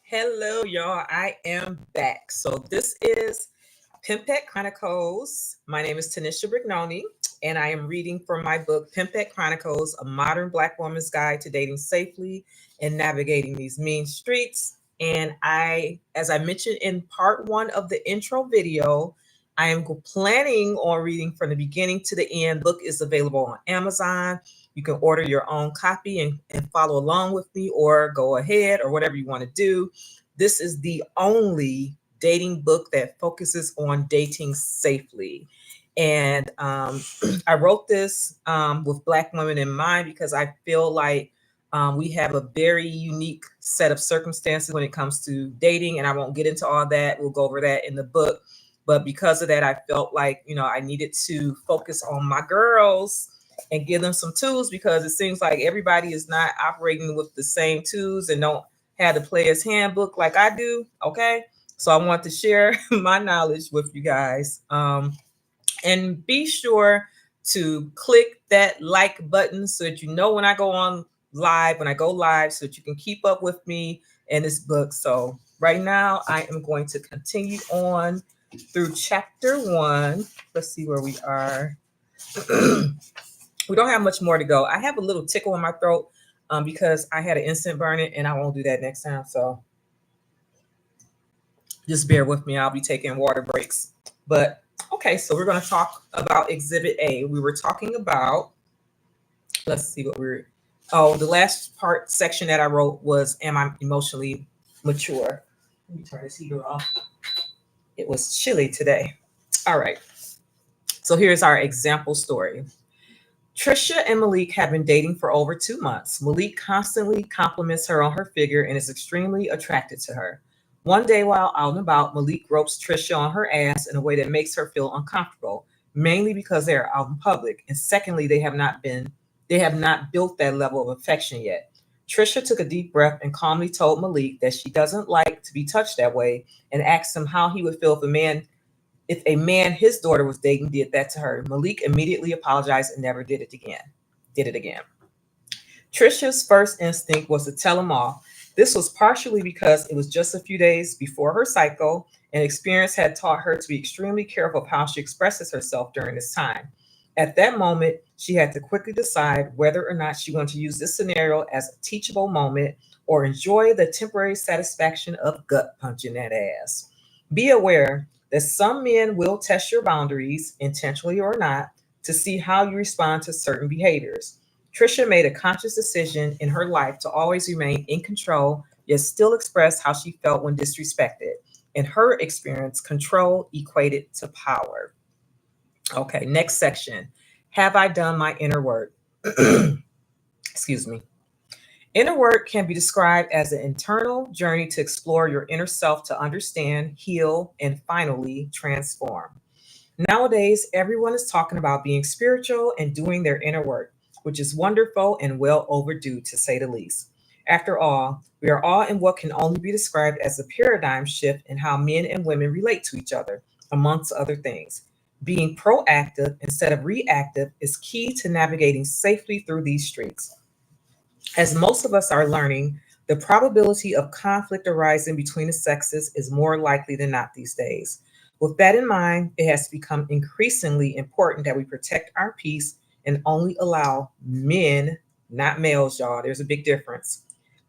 Hello, y'all. I am back. So this is Pimpette Chronicles. My name is Tanisha Brignoni, and I am reading from my book, Pimpette Chronicles, A Modern Black Woman's Guide to Dating Safely and Navigating These Mean Streets. And as I mentioned in part one of the intro video, I am planning on reading from the beginning to the end. Book is available on Amazon. You can order your own copy and follow along with me or go ahead or whatever you want to do. This is the only dating book that focuses on dating safely. And I wrote this with Black women in mind because I feel like we have a very unique set of circumstances when it comes to dating. And I won't get into all that. We'll go over that in the book. But because of that, I felt like, I needed to focus on my girls and give them some tools because it seems like everybody is not operating with the same tools and don't have the player's handbook like I do. Okay. So I want to share my knowledge with you guys. And be sure to click that like button so that you know when I go live, so that you can keep up with me in this book. So right now I am going to continue on through chapter 1. Let's see where we are. We don't have much more to go. I have a little tickle in my throat because I had an instant burning, and I won't do that next time. So just bear with me. I'll be taking water breaks. But okay, so we're going to talk about Exhibit A. We were talking about, let's see what the last section that I wrote was, am I emotionally mature? Let me turn this heater off. It was chilly today. All right. So here's our example story. Trisha and Malik have been dating for over 2 months. Malik constantly compliments her on her figure and is extremely attracted to her. One day while out and about, Malik ropes Trisha on her ass in a way that makes her feel uncomfortable, mainly because they are out in public. And secondly, they have not built that level of affection yet. Trisha took a deep breath and calmly told Malik that she doesn't like to be touched that way and asked him how he would feel if a man his daughter was dating did that to her. Malik immediately apologized and never did it again. Trisha's first instinct was to tell him off. This was partially because it was just a few days before her cycle, and experience had taught her to be extremely careful of how she expresses herself during this time. At that moment, she had to quickly decide whether or not she wanted to use this scenario as a teachable moment or enjoy the temporary satisfaction of gut punching that ass. Be aware that some men will test your boundaries, intentionally or not, to see how you respond to certain behaviors. Trisha made a conscious decision in her life to always remain in control, yet still express how she felt when disrespected. In her experience, control equated to power. Okay, next section. Have I done my inner work? Excuse me. Inner work can be described as an internal journey to explore your inner self to understand, heal, and finally transform. Nowadays, everyone is talking about being spiritual and doing their inner work, which is wonderful and well overdue to say the least. After all, we are all in what can only be described as a paradigm shift in how men and women relate to each other, amongst other things. Being proactive instead of reactive is key to navigating safely through these streets. As most of us are learning, the probability of conflict arising between the sexes is more likely than not these days. With that in mind, it has become increasingly important that we protect our peace and only allow men, not males, y'all, there's a big difference,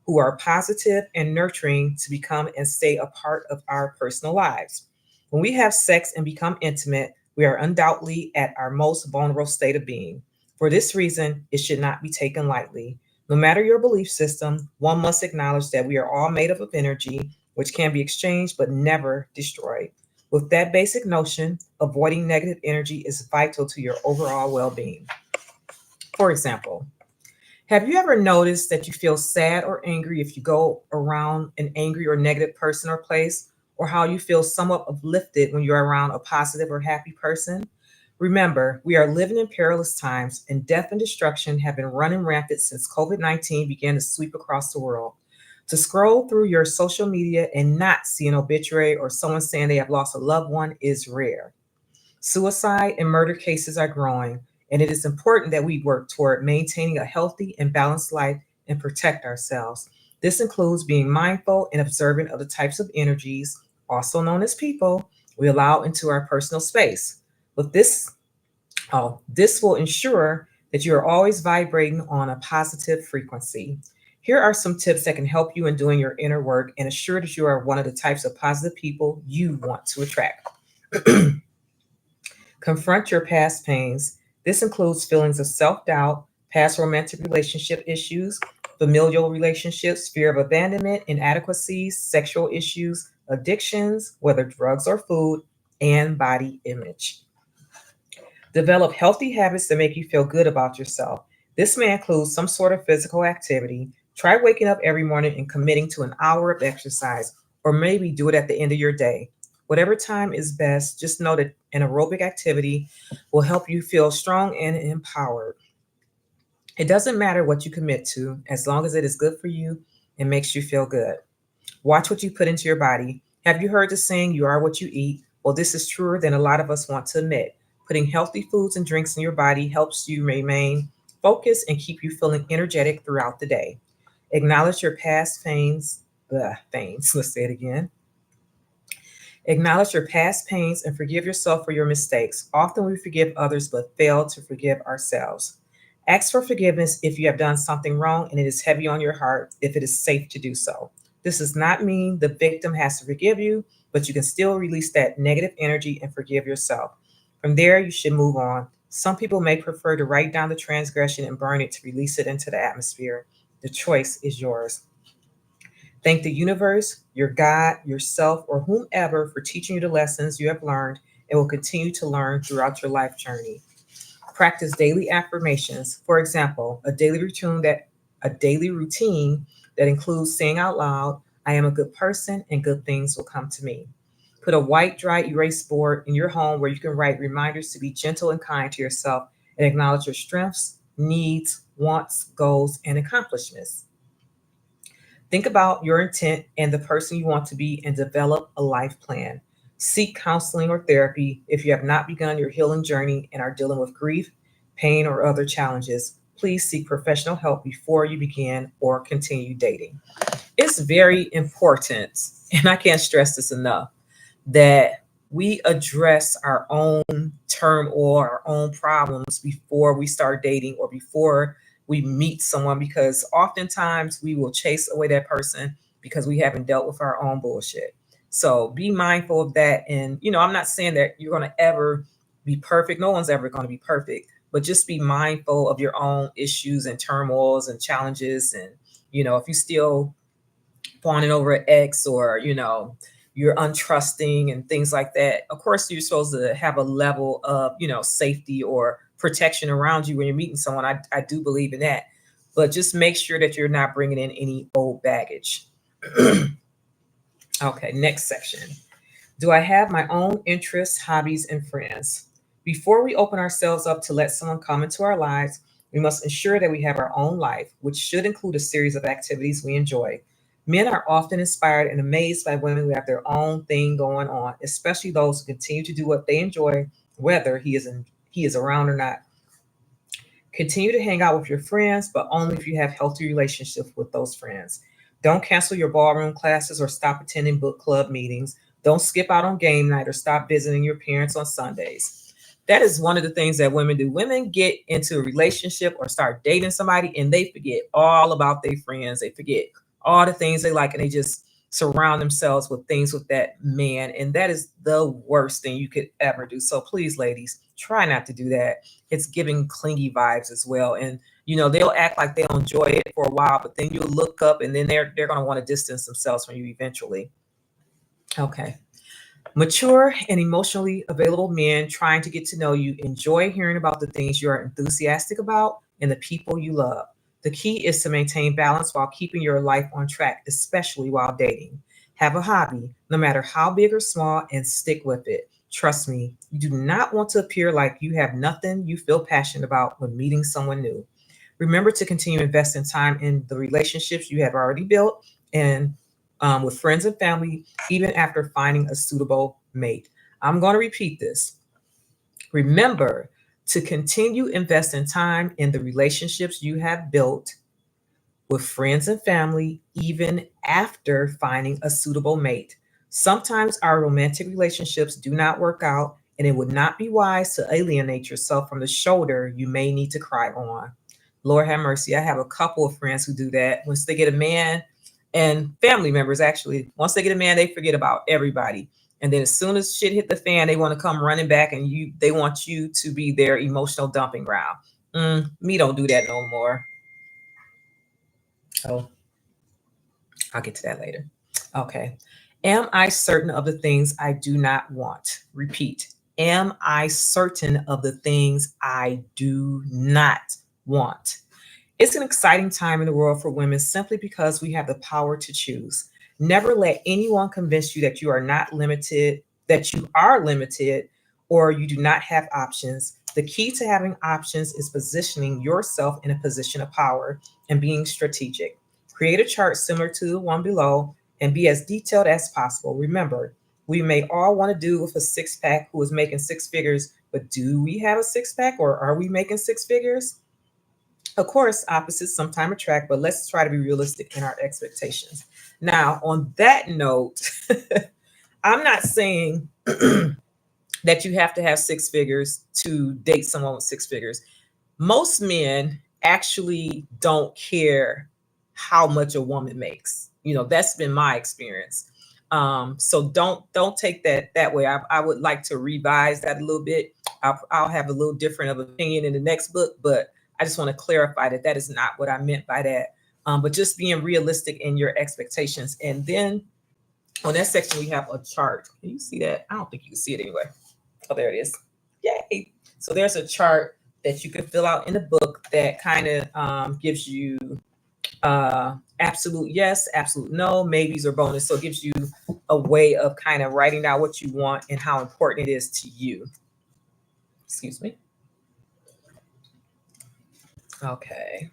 who are positive and nurturing to become and stay a part of our personal lives. When we have sex and become intimate, we are undoubtedly at our most vulnerable state of being. For this reason, it should not be taken lightly. No matter your belief system, one must acknowledge that we are all made up of energy, which can be exchanged but never destroyed. With that basic notion, avoiding negative energy is vital to your overall well being. For example, have you ever noticed that you feel sad or angry if you go around an angry or negative person or place, or how you feel somewhat uplifted when you're around a positive or happy person? Remember, we are living in perilous times, and death and destruction have been running rampant since COVID-19 began to sweep across the world. To scroll through your social media and not see an obituary or someone saying they have lost a loved one is rare. Suicide and murder cases are growing, and it is important that we work toward maintaining a healthy and balanced life and protect ourselves. This includes being mindful and observant of the types of energies, also known as people, we allow into our personal space. With this will ensure that you are always vibrating on a positive frequency. Here are some tips that can help you in doing your inner work and assure that you are one of the types of positive people you want to attract. Confront your past pains. This includes feelings of self doubt, past romantic relationship issues, familial relationships, fear of abandonment, inadequacies, sexual issues, addictions, whether drugs or food, and body image. Develop healthy habits that make you feel good about yourself. This may include some sort of physical activity. Try waking up every morning and committing to an hour of exercise, or maybe do it at the end of your day. Whatever time is best, just know that an aerobic activity will help you feel strong and empowered. It doesn't matter what you commit to, as long as it is good for you and makes you feel good. Watch what you put into your body. Have you heard the saying, you are what you eat? Well, this is truer than a lot of us want to admit. Putting healthy foods and drinks in your body helps you remain focused and keep you feeling energetic throughout the day. Acknowledge your past pains. Let's say it again. Acknowledge your past pains and forgive yourself for your mistakes. Often we forgive others but fail to forgive ourselves. Ask for forgiveness if you have done something wrong and it is heavy on your heart, if it is safe to do so. This does not mean the victim has to forgive you, but you can still release that negative energy and forgive yourself. From there, you should move on. Some people may prefer to write down the transgression and burn it to release it into the atmosphere. The choice is yours. Thank the universe, your God, yourself, or whomever for teaching you the lessons you have learned and will continue to learn throughout your life journey. Practice daily affirmations. For example, a daily routine that includes saying out loud, I am a good person and good things will come to me. Put a white dry erase board in your home where you can write reminders to be gentle and kind to yourself and acknowledge your strengths, needs, wants, goals, and accomplishments. Think about your intent and the person you want to be and develop a life plan. Seek counseling or therapy if you have not begun your healing journey and are dealing with grief, pain, or other challenges. Please seek professional help before you begin or continue dating. It's very important, and I can't stress this enough, that we address our own turmoil, our own problems before we start dating or before we meet someone, because oftentimes we will chase away that person because we haven't dealt with our own bullshit. So be mindful of that. And, I'm not saying that you're going to ever be perfect. No one's ever going to be perfect, but just be mindful of your own issues and turmoils and challenges. And, if you still fawning over an ex, or you're untrusting and things like that, of course you're supposed to have a level of safety or protection around you when you're meeting someone. I do believe in that, but just make sure that you're not bringing in any old baggage. Okay, next section. Do I have my own interests, hobbies, and friends? Before we open ourselves up to let someone come into our lives, we must ensure that we have our own life, which should include a series of activities we enjoy. Men are often inspired and amazed by women who have their own thing going on, especially those who continue to do what they enjoy, whether he is around or not. Continue to hang out with your friends, but only if you have healthy relationships with those friends. Don't cancel your ballroom classes or stop attending book club meetings. Don't skip out on game night or stop visiting your parents on Sundays. That is one of the things that women do. Women get into a relationship or start dating somebody and they forget all about their friends. They forget all the things they like and they just surround themselves with things with that man. And that is the worst thing you could ever do. So please, ladies, try not to do that. It's giving clingy vibes as well. And they'll act like they'll enjoy it for a while, but then you'll look up and then they're going to want to distance themselves from you eventually. Okay. Mature and emotionally available men trying to get to know you enjoy hearing about the things you are enthusiastic about and the people you love. The key is to maintain balance while keeping your life on track, especially while dating. Have a hobby, no matter how big or small, and stick with it. Trust me, you do not want to appear like you have nothing you feel passionate about when meeting someone new. Remember to continue investing time in the relationships you have already built and with friends and family, even after finding a suitable mate. I'm going to repeat this. Remember to continue investing time in the relationships you have built with friends and family, even after finding a suitable mate. Sometimes our romantic relationships do not work out, and it would not be wise to alienate yourself from the shoulder you may need to cry on. Lord have mercy. I have a couple of friends who do that. Once they get a man, and family members actually, once they get a man, they forget about everybody. And then as soon as shit hit the fan, they want to come running back, and they want you to be their emotional dumping ground. Me don't do that no more. Oh, I'll get to that later. Okay. Am I certain of the things I do not want? Repeat. Am I certain of the things I do not want? It's an exciting time in the world for women simply because we have the power to choose. Never let anyone convince you that you are not limited, that you are limited, or you do not have options. The key to having options is positioning yourself in a position of power and being strategic. Create a chart similar to the one below and be as detailed as possible. Remember, we may all want to do with a six pack who is making six figures, but do we have a six pack or are we making six figures? Of course, opposites sometimes attract, but let's try to be realistic in our expectations. Now, on that note, I'm not saying that you have to have six figures to date someone with six figures. Most men actually don't care how much a woman makes. That's been my experience. So don't take that way. I would like to revise that a little bit. I'll have a little different of opinion in the next book, but I just want to clarify that is not what I meant by that. But just being realistic in your expectations. And then on that section, we have a chart. Can you see that? I don't think you can see it anyway. Oh, there it is. Yay. So there's a chart that you can fill out in the book that kind of gives you absolute yes, absolute no, maybes, or bonus. So it gives you a way of kind of writing out what you want and how important it is to you. Excuse me. Okay.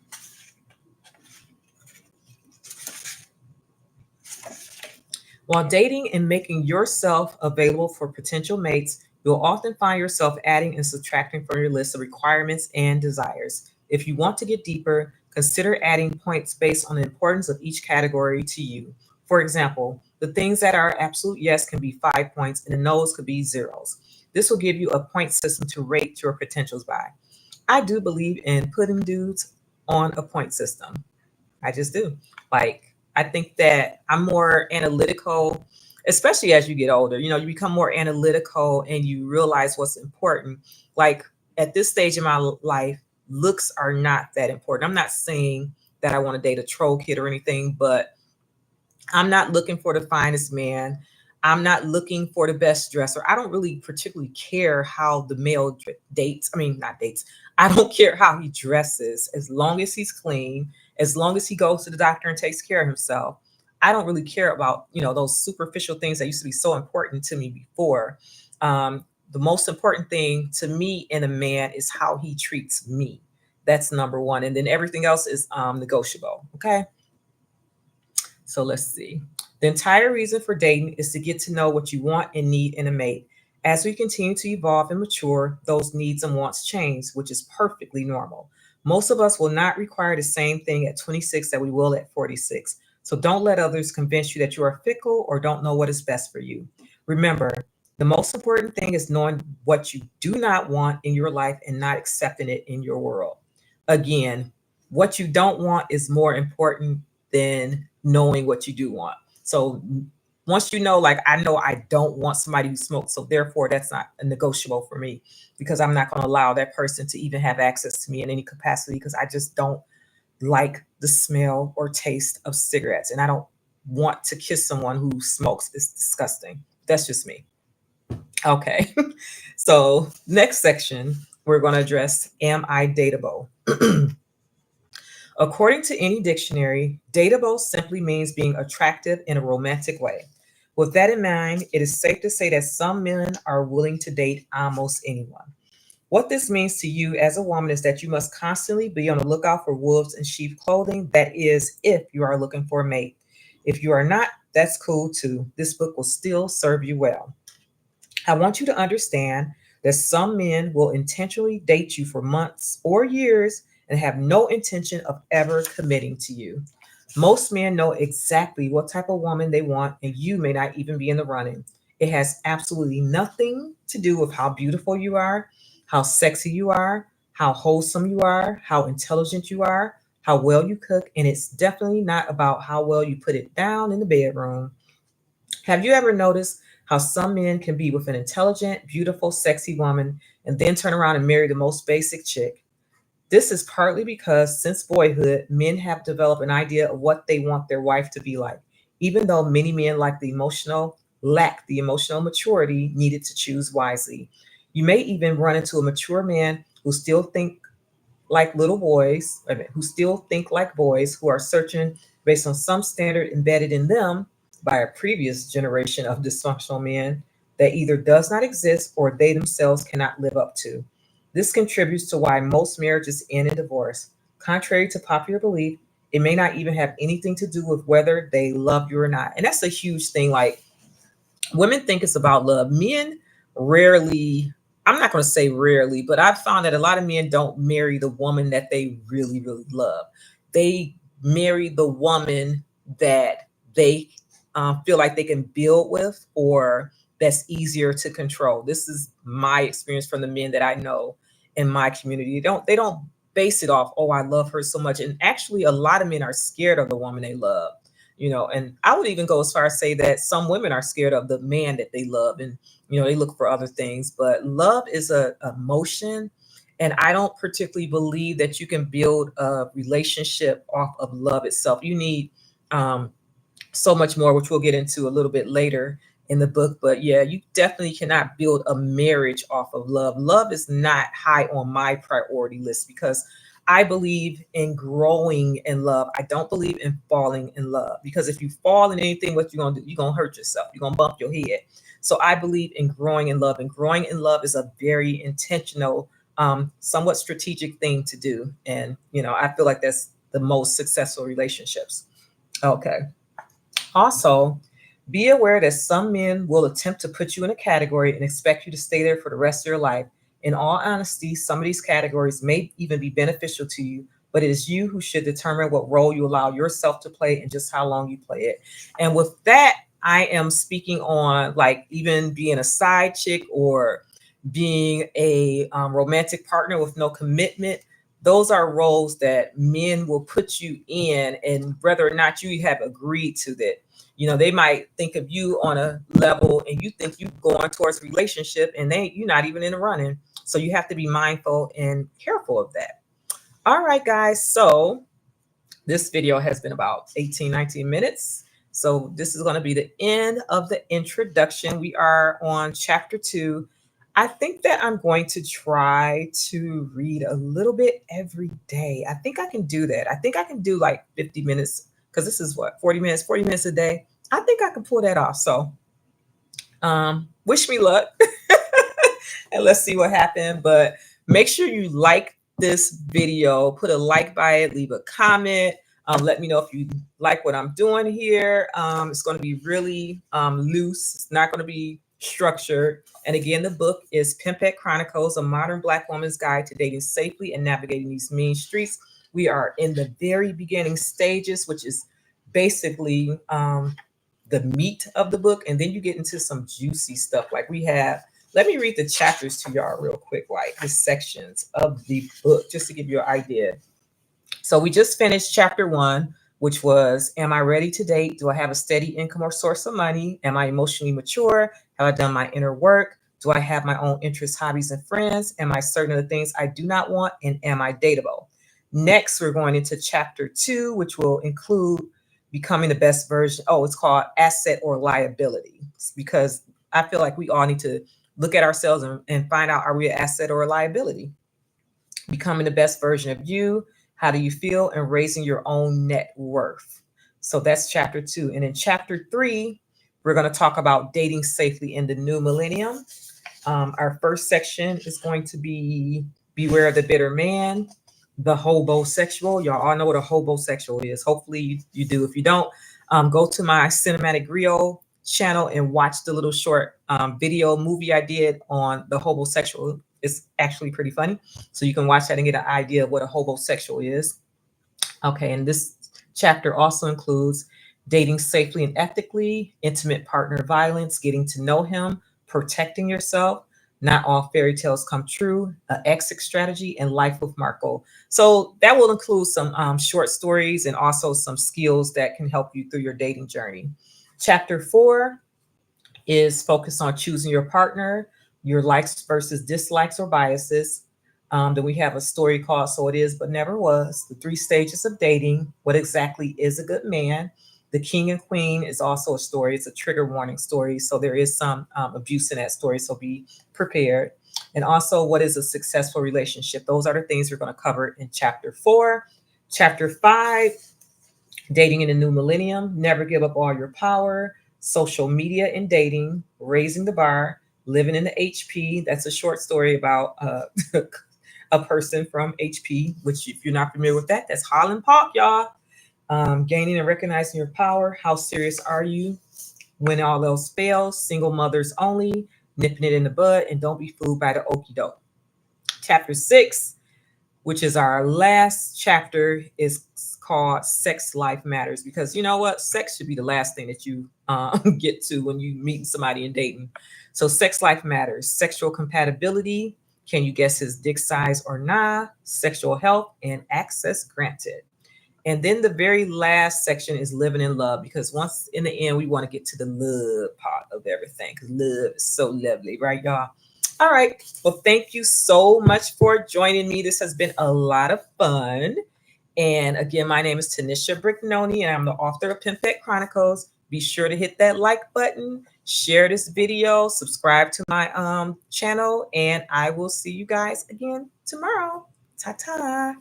While dating and making yourself available for potential mates, you'll often find yourself adding and subtracting from your list of requirements and desires. If you want to get deeper, consider adding points based on the importance of each category to you. For example, the things that are absolute yes can be 5 points and the no's could be zeros. This will give you a point system to rate your potentials by. I do believe in putting dudes on a point system. I just do. Like, I think that I'm more analytical, especially as you get older. You become more analytical and you realize what's important. Like, at this stage in my life, looks are not that important. I'm not saying that I want to date a troll kid or anything, but I'm not looking for the finest man. I'm not looking for the best dresser. I don't really particularly care how the male dates. I mean, not dates. I don't care how he dresses as long as he's clean, as long as he goes to the doctor and takes care of himself. I don't really care about, those superficial things that used to be so important to me before. The most important thing to me in a man is how he treats me. That's number one. And then everything else is negotiable. Okay. So let's see. The entire reason for dating is to get to know what you want and need in a mate. As we continue to evolve and mature, those needs and wants change, which is perfectly normal. Most of us will not require the same thing at 26 that we will at 46. So don't let others convince you that you are fickle or don't know what is best for you. Remember, the most important thing is knowing what you do not want in your life and not accepting it in your world. Again, what you don't want is more important than knowing what you do want. So once you know, like, I know I don't want somebody who smokes, so therefore that's not a negotiable for me, because I'm not going to allow that person to even have access to me in any capacity, because I just don't like the smell or taste of cigarettes, and I don't want to kiss someone who smokes. It's disgusting. That's just me. Okay. So next section, we're going to address, am I dateable? According to any dictionary, dateable simply means being attractive in a romantic way. With that in mind, it is safe to say that some men are willing to date almost anyone. What this means to you as a woman is that you must constantly be on the lookout for wolves in sheep clothing. That is, if you are looking for a mate. If you are not, that's cool too. This book will still serve you well. I want you to understand that some men will intentionally date you for months or years and have no intention of ever committing to you. Most men know exactly what type of woman they want, and you may not even be in the running. It has absolutely nothing to do with how beautiful you are, how sexy you are, how wholesome you are, how intelligent you are, how well you cook, and it's definitely not about how well you put it down in the bedroom. Have you ever noticed how some men can be with an intelligent, beautiful, sexy woman and then turn around and marry the most basic chick? This is partly because since boyhood, men have developed an idea of what they want their wife to be like, even though many men lack the emotional maturity needed to choose wisely. You may even run into a mature man who still think like little boys, who still think like boys, who are searching based on some standard embedded in them by a previous generation of dysfunctional men that either does not exist or they themselves cannot live up to. This contributes to why most marriages end in divorce. Contrary to popular belief, it may not even have anything to do with whether they love you or not. And that's a huge thing. Like, women think it's about love. Men rarely, I'm not going to say rarely, but I've found that a lot of men don't marry the woman that they really, really love. They marry the woman that they feel like they can build with, or that's easier to control. This is my experience from the men that I know in my community. They don't base it off, oh, I love her so much. And actually, a lot of men are scared of the woman they love, and I would even go as far as say that some women are scared of the man that they love, and they look for other things. But love is a emotion, and I don't particularly believe that you can build a relationship off of love itself. You need um, so much more, which we'll get into a little bit later in the book. But yeah, you definitely cannot build a marriage off of love. Love is not high on my priority list because I believe in growing in love. I don't believe in falling in love, because if you fall in anything, what you're going to do? You're going to hurt yourself. You're going to bump your head. So I believe in growing in love, and growing in love is a very intentional, somewhat strategic thing to do. And, I feel like that's the most successful relationships. Okay. Also, be aware that some men will attempt to put you in a category and expect you to stay there for the rest of your life. In all honesty, some of these categories may even be beneficial to you, but it is you who should determine what role you allow yourself to play and just how long you play it. And with that, I am speaking on like even being a side chick or being a romantic partner with no commitment. Those are roles that men will put you in, and whether or not you have agreed to that. They might think of you on a level and you think you going towards relationship, and you're not even in the running. So you have to be mindful and careful of that. All right, guys. So this video has been about 18, 19 minutes. So this is going to be the end of the introduction. We are on chapter 2. I think that I'm going to try to read a little bit every day. I think I can do that. I think I can do like 50 minutes, because this is what, 40 minutes a day. I think I can pull that off. So wish me luck and let's see what happened. But make sure you like this video, put a like by it, leave a comment. Let me know if you like what I'm doing here. It's going to be really loose. It's not going to be structured. And again, the book is Pimpette Chronicles, a modern Black woman's guide to dating safely and navigating these mean streets. We are in the very beginning stages, which is basically the meat of the book. And then you get into some juicy stuff. Like we have, let me read the chapters to y'all real quick, like the sections of the book, just to give you an idea. So we just finished chapter 1, which was, am I ready to date? Do I have a steady income or source of money? Am I emotionally mature? Have I done my inner work? Do I have my own interests, hobbies, and friends? Am I certain of the things I do not want? And am I dateable? Next, we're going into chapter 2, which will include becoming the best version. Oh, it's called asset or liability, because I feel like we all need to look at ourselves and find out, are we an asset or a liability? Becoming the best version of you. How do you feel? And raising your own net worth. So that's chapter 2. And in chapter 3, we're going to talk about dating safely in the new millennium. Our first section is going to be beware of the bitter man, the hobosexual. Y'all all know what a hobosexual is. Hopefully you do. If you don't, go to my Cinematic Griot channel and watch the little short video movie I did on the hobosexual. it's actually pretty funny. So you can watch that and get an idea of what a hobosexual is. Okay, and this chapter also includes dating safely and ethically, intimate partner violence, getting to know him, protecting yourself, not all fairy tales come true, an exit strategy, and life with Marco. So that will include some short stories and also some skills that can help you through your dating journey. Chapter 4 is focused on choosing your partner, your likes versus dislikes or biases. Then we have a story called So It Is But Never Was, the 3 stages of dating, what exactly is a good man. The King and Queen is also a story. It's a trigger warning story. So there is some abuse in that story. So be prepared. And also, what is a successful relationship? Those are the things we're going to cover in chapter 4. Chapter 5, dating in the new millennium, never give up all your power, social media and dating, raising the bar, living in the HP. That's a short story about a person from HP, which if you're not familiar with that, that's Holland Park, y'all. Gaining and recognizing your power. How serious are you? When all else fails, single mothers only, nipping it in the bud, and don't be fooled by the okie doke. Chapter 6, which is our last chapter, is called Sex Life Matters, because you know what? Sex should be the last thing that you get to when you meet somebody and dating. So sex life matters. Sexual compatibility. Can you guess his dick size or not? Sexual health and access granted. And then the very last section is living in love, because once in the end, we want to get to the love part of everything, because love is so lovely, right, y'all? All right. Well, thank you so much for joining me. This has been a lot of fun. And again, my name is Tanisha Brignoni, and I'm the author of Pimpette Chronicles. Be sure to hit that like button, share this video, subscribe to my channel, and I will see you guys again tomorrow. Ta-ta.